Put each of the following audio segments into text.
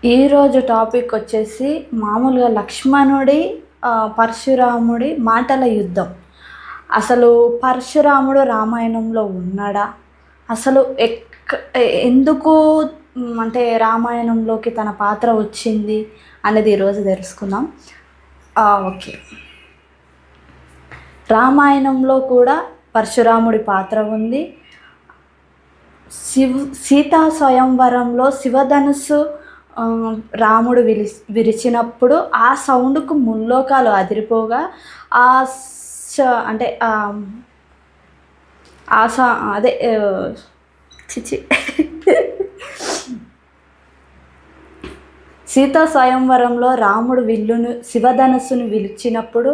ఈరోజు టాపిక్ వచ్చేసి మామూలుగా లక్ష్మణుడి పరశురాముడి మాటల యుద్ధం. అసలు పరశురాముడు రామాయణంలో ఉన్నాడా? అసలు ఎందుకు అంటే రామాయణంలోకి తన పాత్ర వచ్చింది అనేది ఈరోజు తెలుసుకుందాం. ఓకే, రామాయణంలో కూడా పరశురాముడి పాత్ర ఉంది. సీతా స్వయంవరంలో శివధనుస్సు రాముడు విరిచినప్పుడు ఆ సౌండ్కు ముల్లోకాలు అదిరిపోగా ఆ అంటే అదే చిచి సీతా స్వయంవరంలో రాముడు శివధనుస్సును విరిచినప్పుడు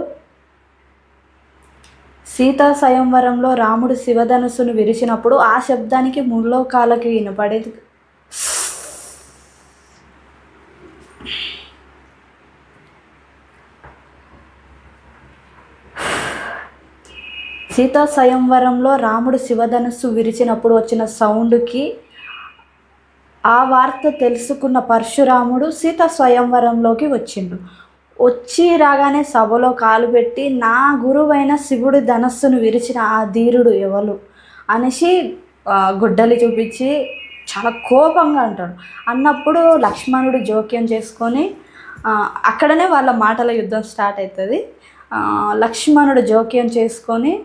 శివధనుస్సును విరిచినప్పుడు ఆ శబ్దానికి ముల్లోకాలకి వినపడేది. సీతా స్వయంవరంలో రాముడు శివధనుస్సు విరిచినప్పుడు వచ్చిన సౌండ్కి ఆ వార్త తెలుసుకున్న పరశురాముడు సీతా స్వయంవరంలోకి వచ్చి రాగానే సభలో కాలు పెట్టి, నా గురువైన శివుడి ధనస్సును విరిచిన ఆ ధీరుడు ఎవరు అనేసి గుడ్డలి చూపించి చాలా కోపంగా అంటాడు. అన్నప్పుడు లక్ష్మణుడు జోక్యం చేసుకొని అక్కడనే వాళ్ళ మాటల యుద్ధం స్టార్ట్ అవుతుంది. లక్ష్మణుడు జోక్యం చేసుకొని,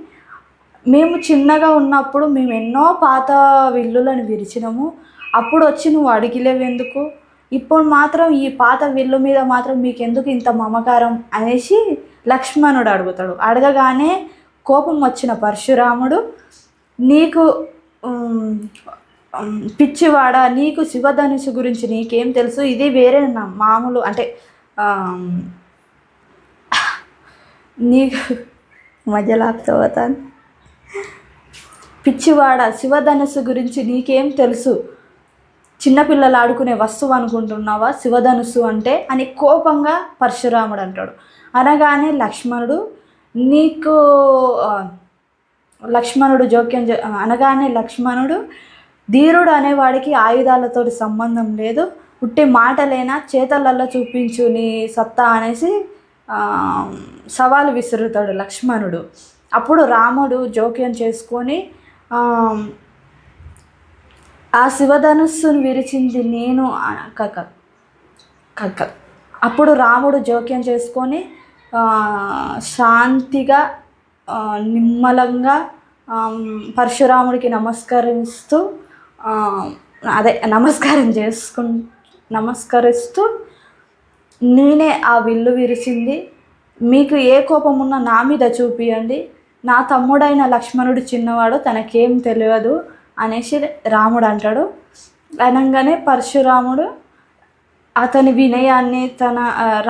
మేము చిన్నగా ఉన్నప్పుడు మేము ఎన్నో పాత విల్లులను విరిచినాము, అప్పుడు వచ్చి నువ్వు అడిగిలేవెందుకు, ఇప్పుడు మాత్రం ఈ పాత విల్లు మీద మాత్రం మీకెందుకు ఇంత మమకారం అనేసి లక్ష్మణుడు అడుగుతాడు. అడగగానే కోపం వచ్చిన పరశురాముడు, నీకు పిచ్చివాడా, నీకు శివధనుసు గురించి నీకేం తెలుసు, ఇది వేరే మామూలు అంటే నీకు మధ్యలో ఆపుతాను, పిచ్చివాడ, శివధనుస్సు గురించి నీకేం తెలుసు, చిన్నపిల్లలు ఆడుకునే వస్తువు అనుకుంటున్నావా శివధనుస్సు అంటే అని కోపంగా పరశురాముడు అంటాడు. అనగానే లక్ష్మణుడు ధీరుడు అనేవాడికి ఆయుధాలతో సంబంధం లేదు, ఉట్టి మాటలేనా, చేతలల్లో చూపించు నీ సత్తా అనేసి సవాలు విసురుతాడు లక్ష్మణుడు. అప్పుడు రాముడు జోక్యం చేసుకొని, ఆ శివధనుస్సును విరిచింది నేను అప్పుడు రాముడు జోక్యం చేసుకొని శాంతిగా నిమ్మలంగా పరశురాముడికి నమస్కరిస్తూ నేనే ఆ విల్లు విరిచింది, మీకు ఏ కోపం ఉన్నా నా మీద చూపియండి, నా తమ్ముడైన లక్ష్మణుడు చిన్నవాడు, తనకేం తెలియదు అనేసి రాముడు అంటాడు. అనగానే పరశురాముడు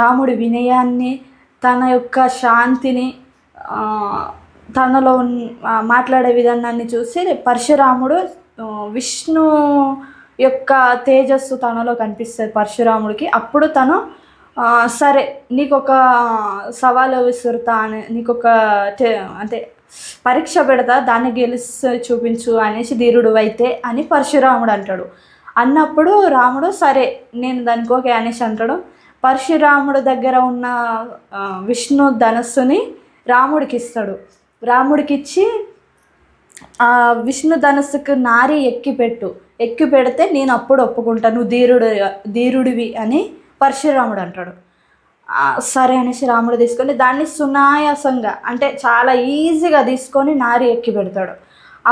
రాముడి వినయాన్ని, తన యొక్క శాంతిని, తనలో మాట్లాడే విధానాన్ని చూసి పరశురాముడు విష్ణు యొక్క తేజస్సు తనలో కనిపిస్తుంది పరశురాముడికి. అప్పుడు తను సరే నీకు ఒక సవాలు విసురుతా అని, నీకొక అంటే పరీక్ష పెడతా, దాన్ని గెలిచి చూపించు అనేసి ధీరుడు అయితే అని పరశురాముడు అంటాడు. అన్నప్పుడు రాముడు సరే నేను దానికి ఓకే అనేసి అంటాడు. పరశురాముడు దగ్గర ఉన్న విష్ణు ధనస్సుని రాముడికి ఇస్తాడు. రాముడికి ఇచ్చి విష్ణు ధనస్సుకు నారి ఎక్కి పెడితే నేను అప్పుడు ఒప్పుకుంటాను, ధీరుడివి అని పరశురాముడు అంటాడు. సరే అనేసి రాముడు తీసుకొని దాన్ని సునాయాసంగా అంటే చాలా ఈజీగా తీసుకొని నారి ఎక్కి పెడతాడు.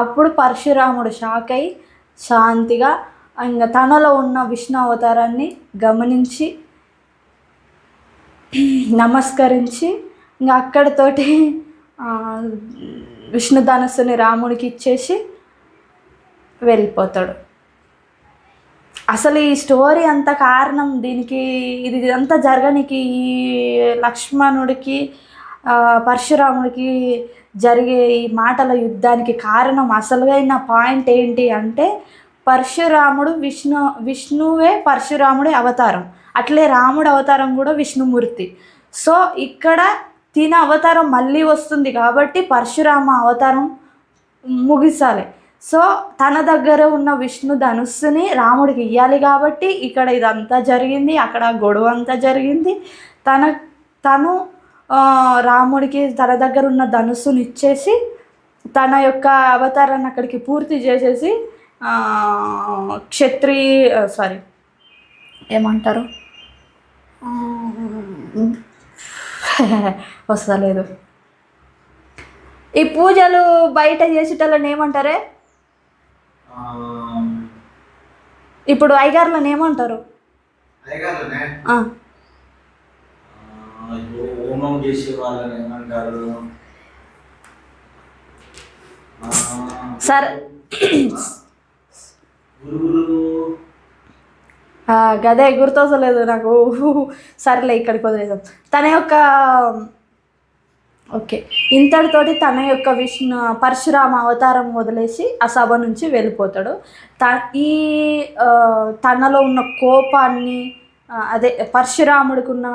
అప్పుడు పరశురాముడు షాక్ అయి శాంతిగా ఇంకా తనలో ఉన్న విష్ణు అవతారాన్ని గమనించి నమస్కరించి ఇంకా అక్కడితోటి విష్ణు ధనస్సుని రాముడికి ఇచ్చేసి వెళ్ళిపోతాడు. అసలు ఈ స్టోరీ అంత కారణం దీనికి, ఇది అంతా జరగనికి, ఈ లక్ష్మణుడికి పరశురాముడికి జరిగే ఈ మాటల యుద్ధానికి కారణం అసలైన పాయింట్ ఏంటి అంటే, పరశురాముడు విష్ణువే పరశురాముడి అవతారం, అట్లే రాముడి అవతారం కూడా విష్ణుమూర్తి. సో ఇక్కడ తిన అవతారం మళ్ళీ వస్తుంది కాబట్టి పరశురామ అవతారం ముగిసాలి. సో తన దగ్గర ఉన్న విష్ణు ధనుస్సుని రాముడికి ఇవ్వాలి కాబట్టి ఇక్కడ ఇదంతా జరిగింది, అక్కడ గొడవ అంతా జరిగింది. తను రాముడికి తన దగ్గర ఉన్న ధనుస్సుని ఇచ్చేసి తన యొక్క అవతారాన్ని అక్కడికి పూర్తి చేసేసి ఏమంటారు వస్తలేదు, ఈ పూజలు బయట చేసేటోళ్ళని ఏమంటారే, ఇప్పుడు అయ్యగారులను ఏమంటారు? సరే గదే గుర్తొస్తలేదు నాకు. సరేలే ఇక్కడికి వదిలేసాం. తన యొక్క ఓకే ఇంతటితోటి తన యొక్క పరశురామ అవతారం వదిలేసి ఆ సభ నుంచి వెళ్ళిపోతాడు. ఈ తనలో ఉన్న కోపాన్ని, అదే పరశురాముడికి ఉన్న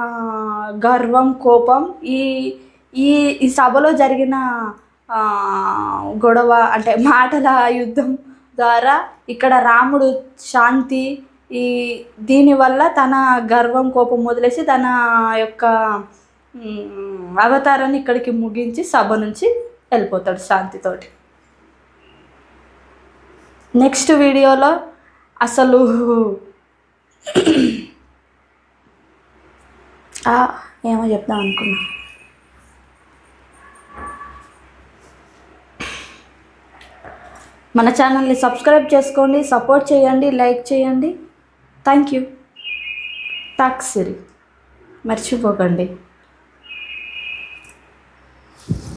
గర్వం, కోపం ఈ ఈ ఈ సభలో జరిగిన గొడవ అంటే మాటల యుద్ధం ద్వారా ఇక్కడ రాముడు శాంతి, దీనివల్ల తన గర్వం, కోపం వదిలేసి తన యొక్క అవతారాన్ని ఇక్కడికి ముగించి సభ నుంచి వెళ్ళిపోతాడు శాంతితోటి. నెక్స్ట్ వీడియోలో అసలు ఏమో చెప్దాం అనుకున్నా. మన ఛానల్ని సబ్స్క్రైబ్ చేసుకోండి, సపోర్ట్ చేయండి, లైక్ చేయండి. Thank you. టాక్ సిరి మర్చిపోకండి.